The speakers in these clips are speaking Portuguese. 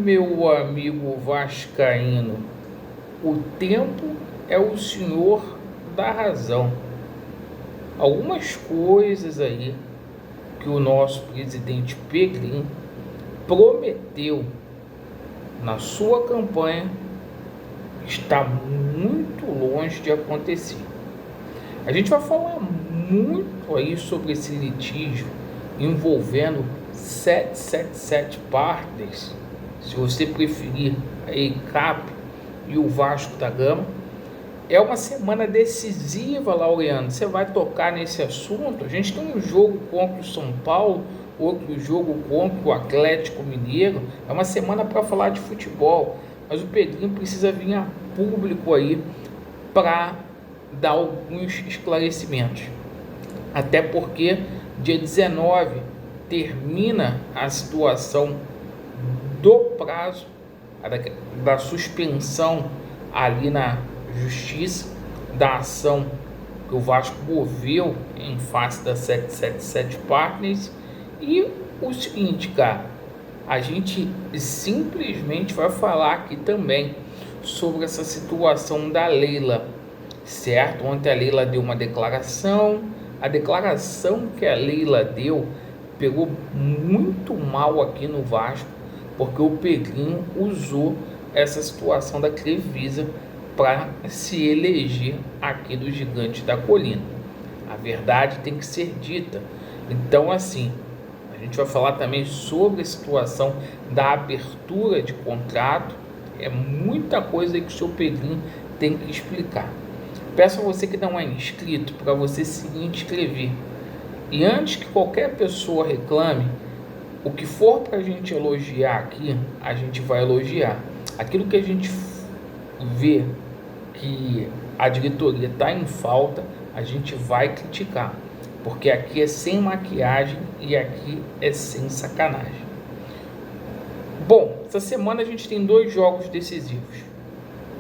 Meu amigo vascaíno, o tempo é o senhor da razão. Algumas coisas aí que o nosso presidente Pedrinho prometeu na sua campanha está muito longe de acontecer. A gente vai falar muito aí sobre esse litígio envolvendo 777 Partners, se você preferir a EICAP e o Vasco da Gama. É uma semana decisiva, Laureano. Você vai tocar nesse assunto? A gente tem um jogo contra o São Paulo, outro jogo contra o Atlético Mineiro. É uma semana para falar de futebol, mas o Pedrinho precisa vir a público aí para dar alguns esclarecimentos. Até porque dia 19 termina a situação do prazo da suspensão ali na justiça da ação que o Vasco moveu em face da 777 Partners. E o seguinte, cara, a gente simplesmente vai falar aqui também sobre essa situação da Leila, certo? Ontem a Leila deu uma declaração. A declaração que a Leila deu pegou muito mal aqui no Vasco, porque o Pedrinho usou essa situação da Crefisa para se eleger aqui do Gigante da Colina. A verdade tem que ser dita. Então, assim, a gente vai falar também sobre a situação da abertura de contrato. É muita coisa que o seu Pedrinho tem que explicar. Peço a você que não é inscrito para você se inscrever. E antes que qualquer pessoa reclame, o que for para a gente elogiar aqui, a gente vai elogiar. Aquilo que a gente vê que a diretoria está em falta, a gente vai criticar. Porque aqui é sem maquiagem e aqui é sem sacanagem. Bom, essa semana a gente tem 2 jogos decisivos.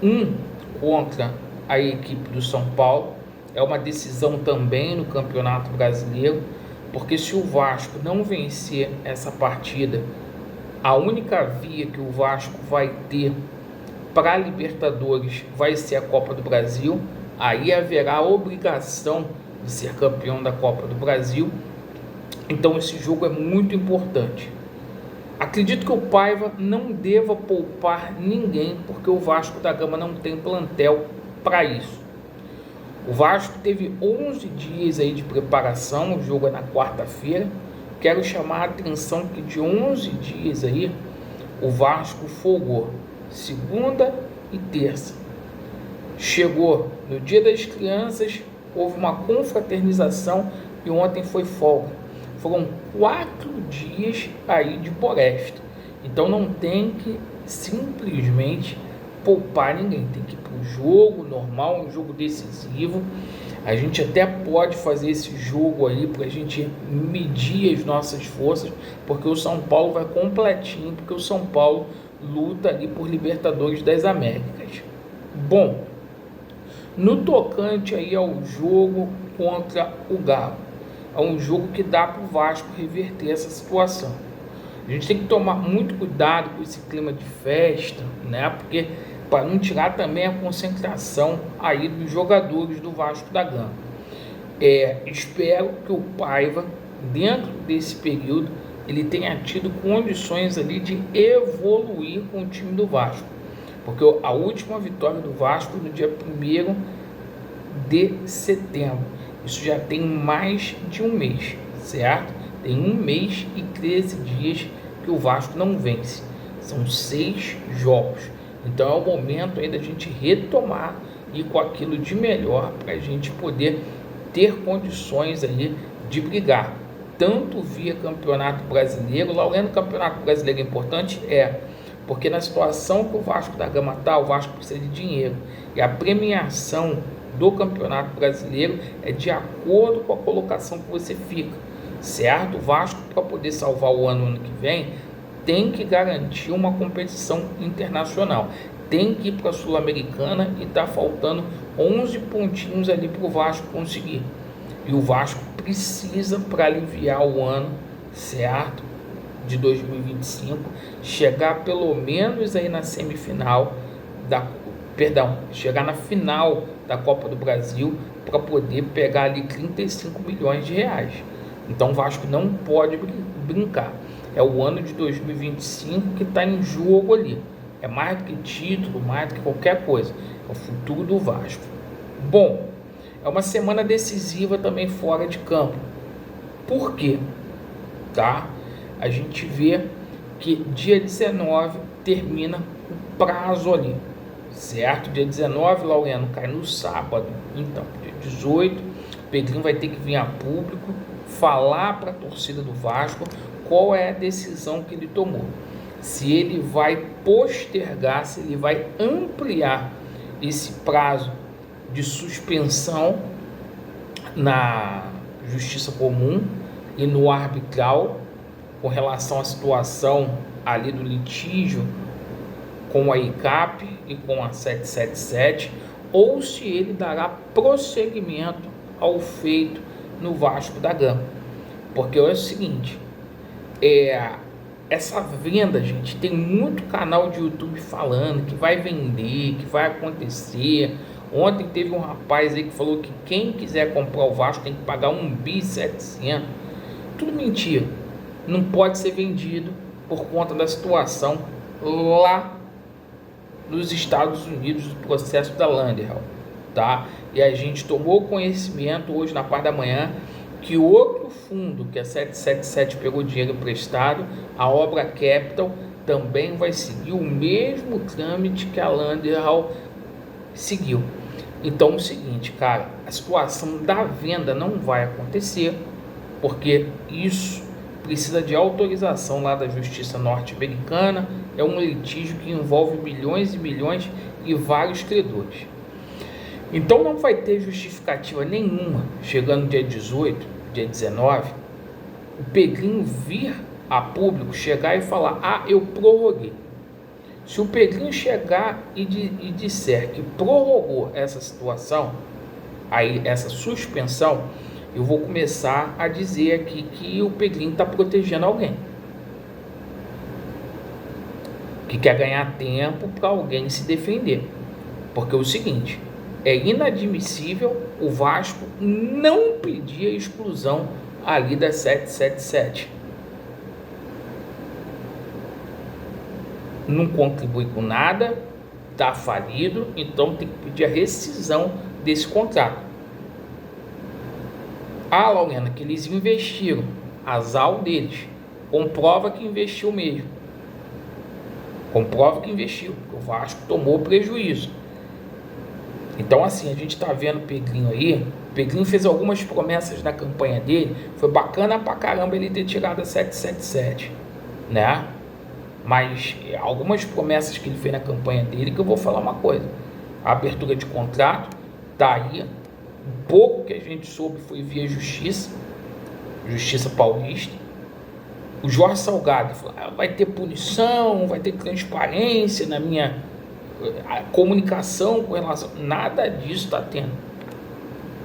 Um contra a equipe do São Paulo. É uma decisão também no Campeonato Brasileiro, porque se o Vasco não vencer essa partida, a única via que o Vasco vai ter para a Libertadores vai ser a Copa do Brasil. Aí haverá a obrigação de ser campeão da Copa do Brasil. Então esse jogo é muito importante. Acredito que o Paiva não deva poupar ninguém, porque o Vasco da Gama não tem plantel para isso. O Vasco teve 11 dias aí de preparação, o jogo é na quarta-feira. Quero chamar a atenção que de 11 dias aí, o Vasco folgou segunda e terça. Chegou no Dia das Crianças, houve uma confraternização e ontem foi folga. Foram 4 dias aí de boreste. Então não tem que simplesmente poupar ninguém, tem que ir para o jogo normal, um jogo decisivo. A gente até pode fazer esse jogo aí para a gente medir as nossas forças, porque o São Paulo vai completinho, porque o São Paulo luta ali por Libertadores das Américas. Bom, no tocante aí ao jogo contra o Galo, é um jogo que dá para o Vasco reverter essa situação. A gente tem que tomar muito cuidado com esse clima de festa, né? Porque para não tirar também a concentração aí dos jogadores do Vasco da Gama. Espero que o Paiva, dentro desse período, ele tenha tido condições ali de evoluir com o time do Vasco. Porque a última vitória do Vasco no dia 1º de setembro. Isso já tem mais de um mês, certo? Tem 1 mês e 13 dias que o Vasco não vence. São 6 jogos. Então é o momento aí da gente retomar e com aquilo de melhor para a gente poder ter condições aí de brigar. Tanto via Campeonato Brasileiro, Laureano, Campeonato Brasileiro é importante? Porque na situação que o Vasco da Gama está, o Vasco precisa de dinheiro. E a premiação do Campeonato Brasileiro é de acordo com a colocação que você fica, certo? O Vasco, para poder salvar o ano que vem, tem que garantir uma competição internacional. Tem que ir para a Sul-Americana e está faltando 11 pontinhos ali para o Vasco conseguir. E o Vasco precisa, para aliviar o ano, certo? de 2025, chegar pelo menos aí na semifinal chegar na final da Copa do Brasil para poder pegar ali 35 milhões de reais. Então o Vasco não pode brincar. É o ano de 2025 que está em jogo ali. É mais do que título, mais do que qualquer coisa. É o futuro do Vasco. Bom, é uma semana decisiva também fora de campo. Por quê? Tá? A gente vê que dia 19 termina o prazo ali, certo? Dia 19, Laureano, cai no sábado. Então, dia 18, Pedrinho vai ter que vir a público falar para a torcida do Vasco qual é a decisão que ele tomou. Se ele vai postergar, se ele vai ampliar esse prazo de suspensão na Justiça Comum e no arbitral com relação à situação ali do litígio com a ICAP e com a 777, ou se ele dará prosseguimento ao feito no Vasco da Gama. Porque é o seguinte, essa venda, gente, tem muito canal de YouTube falando que vai vender, que vai acontecer. Ontem teve um rapaz aí que falou que quem quiser comprar o Vasco tem que pagar 1.700.000. Tudo mentira. Não pode ser vendido por conta da situação lá nos Estados Unidos do processo da Landerhall, tá? E a gente tomou conhecimento hoje na parte da manhã que outro fundo, que a 777 pegou dinheiro emprestado, a Obra Capital, também vai seguir o mesmo trâmite que a Landerhall seguiu. Então é o seguinte, cara, a situação da venda não vai acontecer, porque isso precisa de autorização lá da Justiça norte-americana. É um litígio que envolve milhões e milhões e vários credores. Então não vai ter justificativa nenhuma, chegando dia 18, dia 19, o Pedrinho vir a público, chegar e falar, eu prorroguei. Se o Pedrinho chegar e disser que prorrogou essa situação, aí essa suspensão, eu vou começar a dizer aqui que o Pedrinho está protegendo alguém, que quer ganhar tempo para alguém se defender. Porque é o seguinte, é inadmissível o Vasco não pedir a exclusão ali da 777. Não contribui com nada, está falido, então tem que pedir a rescisão desse contrato. Laureana, que eles investiram, azar deles, comprova que investiu mesmo. Comprova que investiu, porque o Vasco tomou prejuízo. Então assim, a gente está vendo o Pedrinho aí. O Pedrinho fez algumas promessas na campanha dele. Foi bacana pra caramba ele ter tirado a 777, né? Mas algumas promessas que ele fez na campanha dele, que eu vou falar uma coisa. A abertura de contrato tá aí. O pouco que a gente soube foi via Justiça Paulista. O Jorge Salgado falou, vai ter punição, vai ter transparência na minha comunicação com relação... Nada disso está tendo.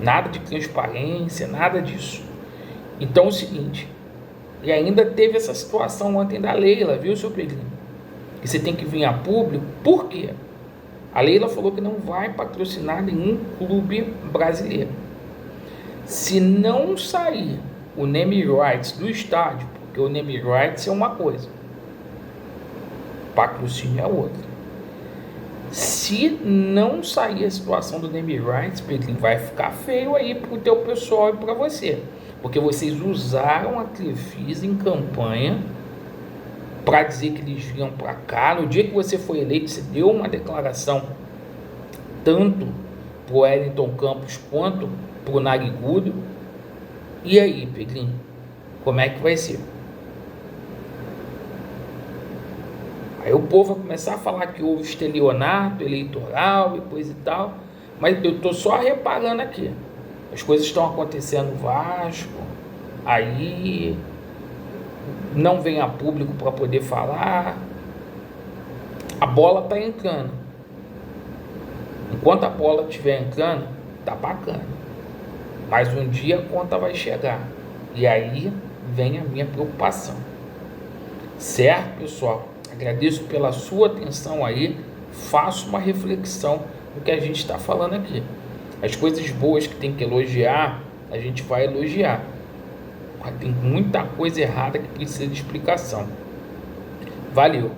Nada de transparência, nada disso. Então é o seguinte, e ainda teve essa situação ontem da Leila, viu, seu Pedrinho? Que você tem que vir a público. Por quê? A Leila falou que não vai patrocinar nenhum clube brasileiro. Se não sair o name rights do estádio, porque o name rights é uma coisa, patrocínio é outra. Se não sair a situação do name rights, Pedrinho, vai ficar feio aí pro teu pessoal e para você. Porque vocês usaram a Crefisa em campanha para dizer que eles vinham para cá. No dia que você foi eleito, você deu uma declaração tanto para o Wellington Campos quanto para o Narigudo. E aí, Pedrinho, como é que vai ser? Aí o povo vai começar a falar que houve estelionato eleitoral e coisa e tal. Mas eu estou só reparando aqui. As coisas estão acontecendo no Vasco. Aí não vem a público para poder falar. A bola está entrando. Enquanto a bola estiver entrando, tá bacana. Mas um dia a conta vai chegar. E aí vem a minha preocupação. Certo, pessoal? Agradeço pela sua atenção aí. Faça uma reflexão no que a gente está falando aqui. As coisas boas que tem que elogiar, a gente vai elogiar. Mas tem muita coisa errada que precisa de explicação. Valeu!